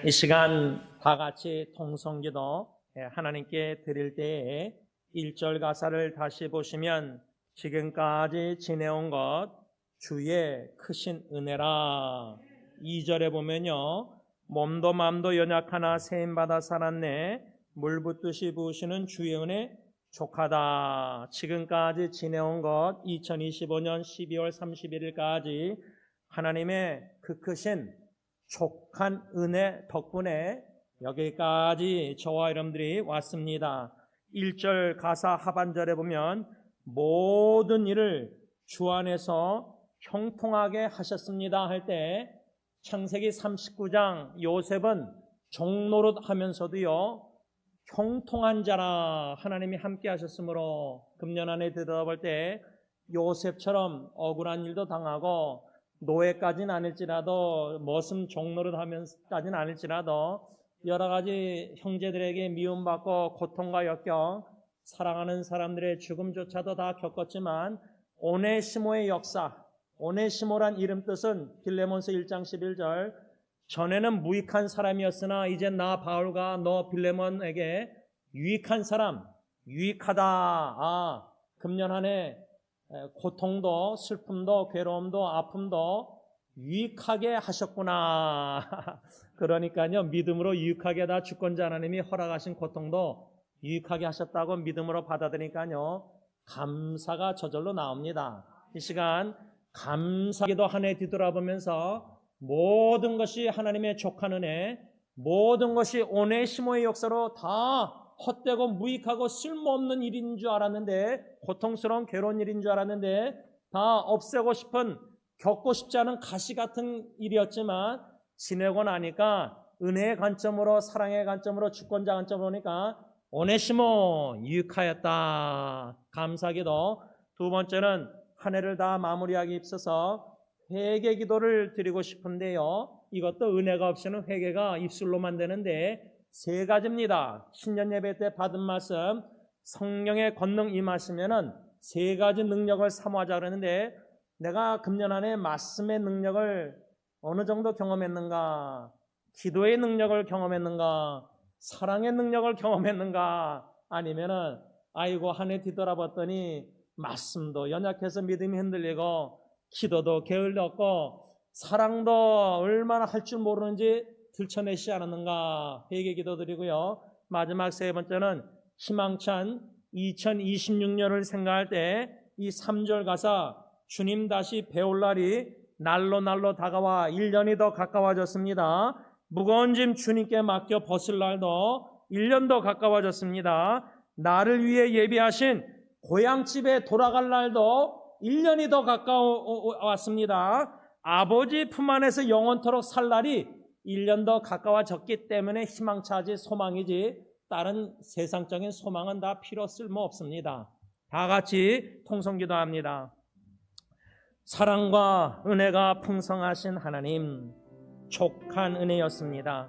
이 시간 다 같이 통성기도 하나님께 드릴 때에 1절 가사를 다시 보시면 지금까지 지내온 것 주의 크신 은혜라. 2절에 보면요, 몸도 마음도 연약하나 세임받아 살았네 물 붓듯이 부으시는 주의 은혜 족하다. 지금까지 지내온 것 2025년 12월 31일까지 하나님의 그 크신 족한 은혜 덕분에 여기까지 저와 여러분들이 왔습니다. 1절 가사 하반절에 보면 모든 일을 주 안에서 형통하게 하셨습니다 할 때 창세기 39장 요셉은 종노릇 하면서도요 형통한 자라 하나님이 함께 하셨으므로 금년 안에 들어볼 때 요셉처럼 억울한 일도 당하고 노예까지는 아닐지라도 머슴 종노릇 하면서까지는 아닐지라도 여러 가지 형제들에게 미움받고 고통과 역경, 사랑하는 사람들의 죽음조차도 다 겪었지만 오네시모의 역사, 오네시모란 이름 뜻은 빌레몬서 1장 11절 전에는 무익한 사람이었으나 이제 나 바울과 너 빌레몬에게 유익한 사람, 유익하다. 금년 한 해 고통도 슬픔도 괴로움도 아픔도 유익하게 하셨구나. 그러니까요, 믿음으로 유익하게 다 주권자 하나님이 허락하신 고통도 유익하게 하셨다고 믿음으로 받아들이니까요 감사가 저절로 나옵니다. 이 시간 감사기도 한 해 뒤돌아보면서 모든 것이 하나님의 족한 은혜, 모든 것이 오네시모의 역사로 다 헛되고 무익하고 쓸모없는 일인 줄 알았는데, 고통스러운 괴로운 일인 줄 알았는데 다 없애고 싶은, 겪고 싶지 않은 가시 같은 일이었지만 지내고 나니까 은혜의 관점으로, 사랑의 관점으로, 주권자 관점으로 보니까 오네시모 유익하였다. 감사기도. 두 번째는 한 해를 다 마무리하기 앞서서 회개 기도를 드리고 싶은데요, 이것도 은혜가 없이는 회개가 입술로만 되는데 세 가지입니다. 신년 예배 때 받은 말씀, 성령의 권능 임하시면은 세 가지 능력을 사모하자 그러는데, 내가 금년 안에 말씀의 능력을 어느 정도 경험했는가, 기도의 능력을 경험했는가, 사랑의 능력을 경험했는가, 아니면은 아이고 한 해 뒤돌아봤더니 말씀도 연약해서 믿음이 흔들리고 기도도 게을렀고 사랑도 얼마나 할 줄 모르는지 들춰내시지 않았는가. 회개 기도 드리고요. 마지막 세 번째는 희망찬 2026년을 생각할 때 이 3절 가사, 주님 다시 배울 날이 날로 다가와 1년이 더 가까워졌습니다. 무거운 짐 주님께 맡겨 벗을 날도 1년 더 가까워졌습니다. 나를 위해 예비하신 고향집에 돌아갈 날도 1년이 더 가까워왔습니다. 아버지 품 안에서 영원토록 살 날이 1년 더 가까워졌기 때문에 희망차지 소망이지 다른 세상적인 소망은 다 필요 쓸모없습니다. 다 같이 통성기도합니다. 사랑과 은혜가 풍성하신 하나님, 족한 은혜였습니다.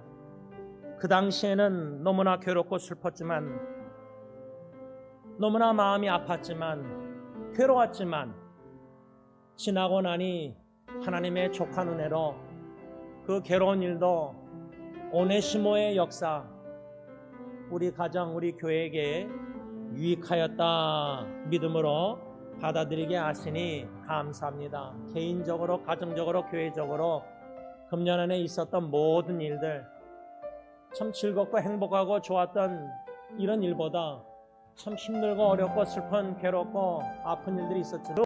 그 당시에는 너무나 괴롭고 슬펐지만, 너무나 마음이 아팠지만, 괴로웠지만 지나고 나니 하나님의 족한 은혜로 그 괴로운 일도 오네시모의 역사, 우리 가정, 우리 교회에게 유익하였다 믿음으로 받아들이게 하시니 감사합니다. 개인적으로, 가정적으로, 교회적으로 금년 안에 있었던 모든 일들, 참 즐겁고 행복하고 좋았던 이런 일보다 참 힘들고 어렵고 슬픈, 괴롭고 아픈 일들이 있었지만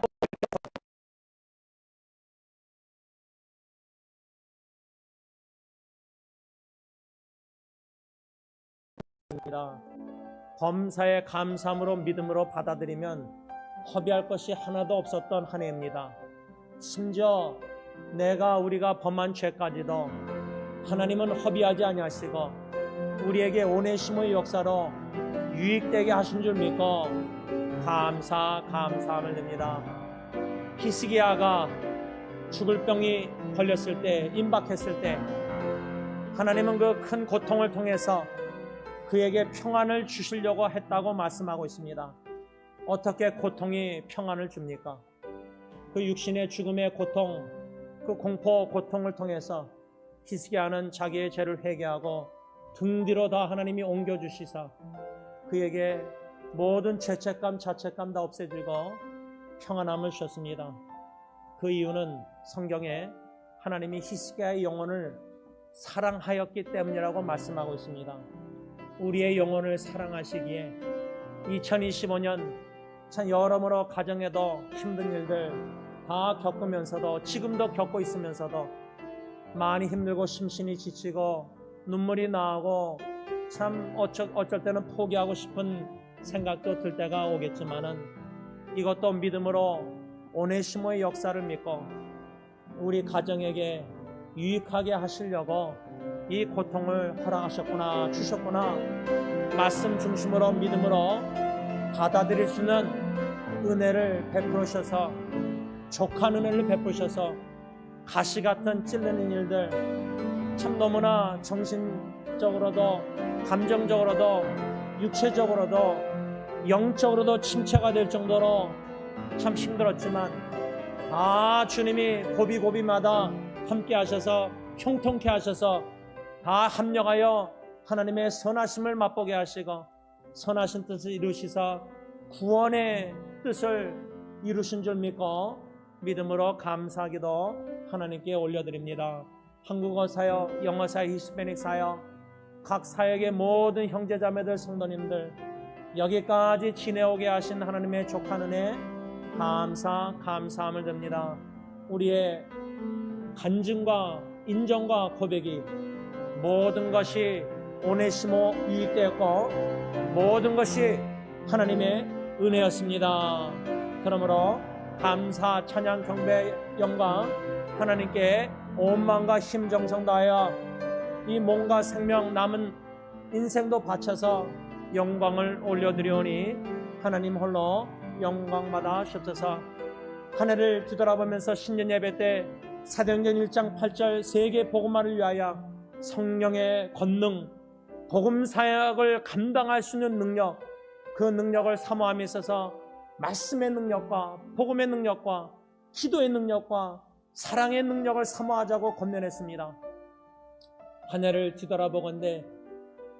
범사의 감사함으로 믿음으로 받아들이면 허비할 것이 하나도 없었던 한 해입니다. 심지어 우리가 범한 죄까지도 하나님은 허비하지 아니하시고 우리에게 오네시모의 역사로 유익되게 하신 줄 믿고 감사함을 드립니다. 히스기야가 죽을 병이 걸렸을 때, 임박했을 때 하나님은 그 큰 고통을 통해서 그에게 평안을 주시려고 했다고 말씀하고 있습니다. 어떻게 고통이 평안을 줍니까? 그 육신의 죽음의 고통, 그 공포 고통을 통해서 히스기야는 자기의 죄를 회개하고 등 뒤로 다 하나님이 옮겨주시사 그에게 모든 죄책감 자책감 다 없애주고 평안함을 주셨습니다. 그 이유는 성경에 하나님이 히스기야의 영혼을 사랑하였기 때문이라고 말씀하고 있습니다. 우리의 영혼을 사랑하시기에 2025년 참 여러모로 가정에도 힘든 일들 다 겪으면서도 지금도 겪고 있으면서도 많이 힘들고 심신이 지치고 눈물이 나고 참 어쩔 때는 포기하고 싶은 생각도 들 때가 오겠지만은 이것도 믿음으로 오네시모의 역사를 믿고 우리 가정에게 유익하게 하시려고 이 고통을 허락하셨구나 주셨구나 말씀 중심으로 믿음으로 받아들일 수 있는 은혜를 베푸셔서 족한 은혜를 베푸셔서 가시 같은 찔리는 일들 참 너무나 정신적으로도 감정적으로도 육체적으로도 영적으로도 침체가 될 정도로 참 힘들었지만 주님이 고비고비마다 함께 하셔서 형통케 하셔서 다 합력하여 하나님의 선하심을 맛보게 하시고 선하신 뜻을 이루시사 구원의 뜻을 이루신 줄 믿고 믿음으로 감사하기도 하나님께 올려드립니다. 한국어 사역, 영어 사역, 히스패닉 사역 각 사역의 모든 형제자매들 성도님들 여기까지 지내오게 하신 하나님의 족한 은혜 감사함을 드립니다. 우리의 간증과 인정과 고백이 모든 것이 오네시모 유익되었고 모든 것이 하나님의 은혜였습니다. 그러므로 감사, 찬양, 경배, 영광 하나님께 온 마음과 힘 정성 다하여 이 몸과 생명 남은 인생도 바쳐서 영광을 올려드리오니 하나님 홀로 영광받아 주옵소서. 한 해를 뒤돌아보면서 신년 예배 때 사도행전 1장 8절 세계 복음화를 위하여 성령의 권능 복음 사역을 감당할 수 있는 능력 그 능력을 사모함에 있어서 말씀의 능력과 복음의 능력과 기도의 능력과 사랑의 능력을 사모하자고 권면했습니다. 한 해를 뒤돌아보건대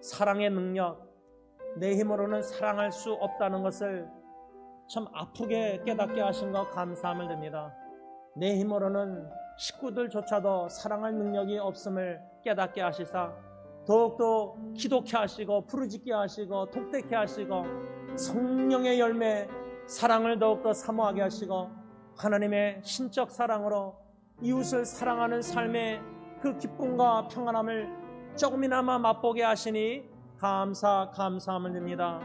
사랑의 능력 내 힘으로는 사랑할 수 없다는 것을 참 아프게 깨닫게 하신 것 감사함을 드립니다. 내 힘으로는 식구들조차도 사랑할 능력이 없음을 깨닫게 하시사 더욱더 기독케 하시고 부르짖게 하시고 독대케 하시고 성령의 열매 사랑을 더욱더 사모하게 하시고 하나님의 신적 사랑으로 이웃을 사랑하는 삶의 그 기쁨과 평안함을 조금이나마 맛보게 하시니 감사함을 드립니다.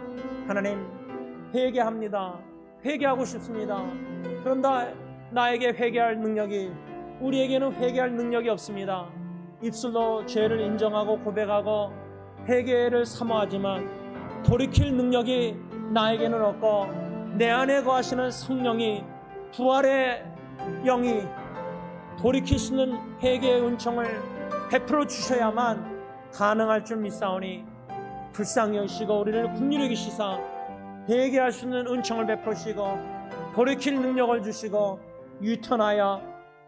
하나님 회개합니다. 회개하고 싶습니다. 그런데 나에게 회개할 능력이 우리에게는 회개할 능력이 없습니다. 입술로 죄를 인정하고 고백하고 회개를 사모하지만 돌이킬 능력이 나에게는 없고 내 안에 거하시는 성령이 부활의 영이 돌이킬 수 있는 회개의 은총을 베풀어 주셔야만 가능할 줄 믿사오니 불쌍히 여기시고 우리를 긍휼히 여기시사 회개할 수 있는 은총을 베푸시고 돌이킬 능력을 주시고 유턴하여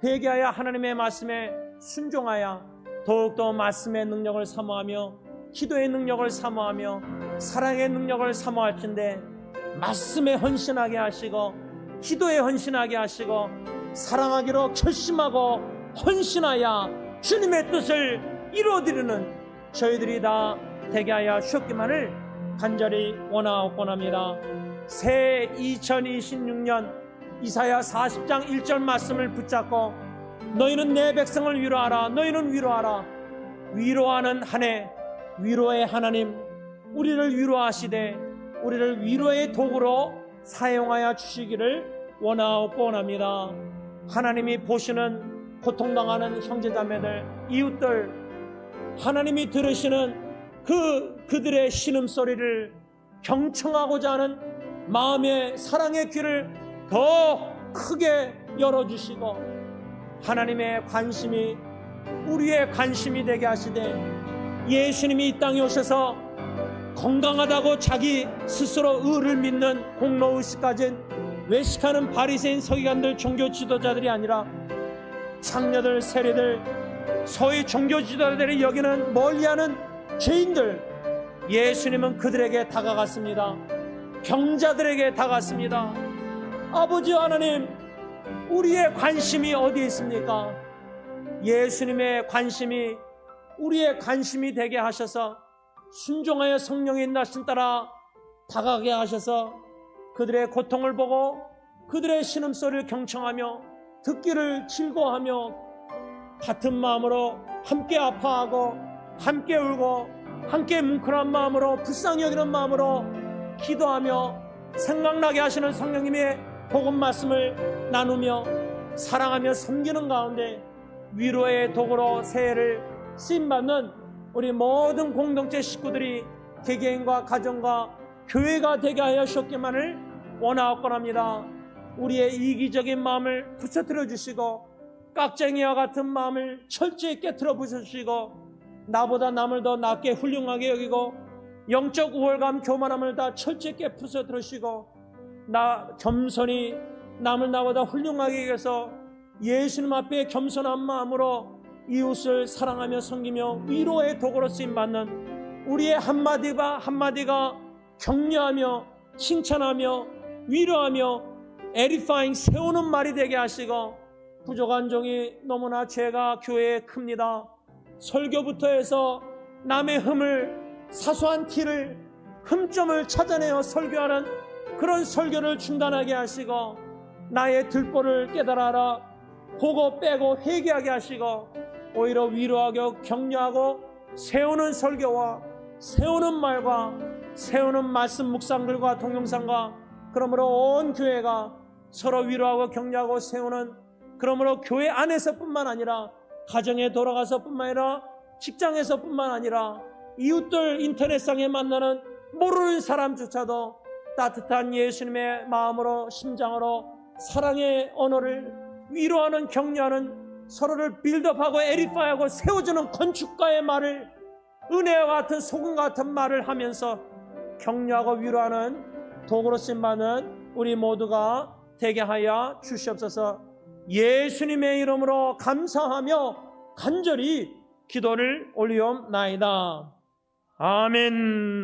회개하여 하나님의 말씀에 순종하여 더욱더 말씀의 능력을 사모하며 기도의 능력을 사모하며 사랑의 능력을 사모할 텐데 말씀에 헌신하게 하시고 기도에 헌신하게 하시고 사랑하기로 결심하고 헌신하여 주님의 뜻을 이루어드리는 저희들이 다 되게 하여 주옵기만을 간절히 원하옵고합니다. 새 2026년 이사야 40장 1절 말씀을 붙잡고 너희는 내 백성을 위로하라. 너희는 위로하라. 위로하는 한 해 위로의 하나님 우리를 위로하시되 우리를 위로의 도구로 사용하여 주시기를 원하옵고합니다. 하나님이 보시는 고통당하는 형제자매들 이웃들 하나님이 들으시는 그들의 신음소리를 경청하고자 하는 마음의 사랑의 귀를 더 크게 열어주시고 하나님의 관심이 우리의 관심이 되게 하시되 예수님이 이 땅에 오셔서 건강하다고 자기 스스로 의를 믿는 공로의식 가진 외식하는 바리새인 서기관들 종교 지도자들이 아니라 창녀들 세리들 소위 종교 지도자들이 여기는 멀리하는 죄인들, 예수님은 그들에게 다가갔습니다. 병자들에게 다가갔습니다. 아버지 하나님, 우리의 관심이 어디에 있습니까? 예수님의 관심이 우리의 관심이 되게 하셔서 순종하여 성령의 인도하심 따라 다가가게 하셔서 그들의 고통을 보고 그들의 신음소리를 경청하며 듣기를 즐거워하며 같은 마음으로 함께 아파하고 함께 울고 함께 뭉클한 마음으로 불쌍히 여기는 마음으로 기도하며 생각나게 하시는 성령님의 복음 말씀을 나누며 사랑하며 섬기는 가운데 위로의 도구로 새해를 쓰임받는 우리 모든 공동체 식구들이 개개인과 가정과 교회가 되게 하여 주셨기만을 원하옵건합니다. 우리의 이기적인 마음을 부서뜨려 주시고 깍쟁이와 같은 마음을 철저히 깨트려 부셔주시고 나보다 남을 더 낫게 훌륭하게 여기고 영적 우월감 교만함을 다 철저히 부서뜨려 주시고 나 겸손히 남을 나보다 훌륭하게 여겨서 예수님 앞에 겸손한 마음으로 이웃을 사랑하며 섬기며 위로의 도구로 쓰임받는 우리의 한마디가 격려하며 칭찬하며 위로하며 edifying 세우는 말이 되게 하시고 부족한 종이 너무나 죄가 교회에 큽니다. 설교부터 해서 남의 흠을 사소한 티를 흠점을 찾아내어 설교하는 그런 설교를 중단하게 하시고 나의 들보를 깨달아라 보고 빼고 회개하게 하시고 오히려 위로하고 격려하고 세우는 설교와 세우는 말과 세우는 말씀 묵상들과 동영상과 그러므로 온 교회가 서로 위로하고 격려하고 세우는 그러므로 교회 안에서뿐만 아니라 가정에 돌아가서뿐만 아니라 직장에서뿐만 아니라 이웃들 인터넷상에 만나는 모르는 사람조차도 따뜻한 예수님의 마음으로 심장으로 사랑의 언어를 위로하는 격려하는 서로를 빌드업하고 에디파이하고 세워주는 건축가의 말을 은혜와 같은 소금 같은 말을 하면서 격려하고 위로하는 도구로 쓰임받는 우리 모두가 되게 하여 주시옵소서. 예수님의 이름으로 감사하며 간절히 기도를 올리옵나이다. 아멘.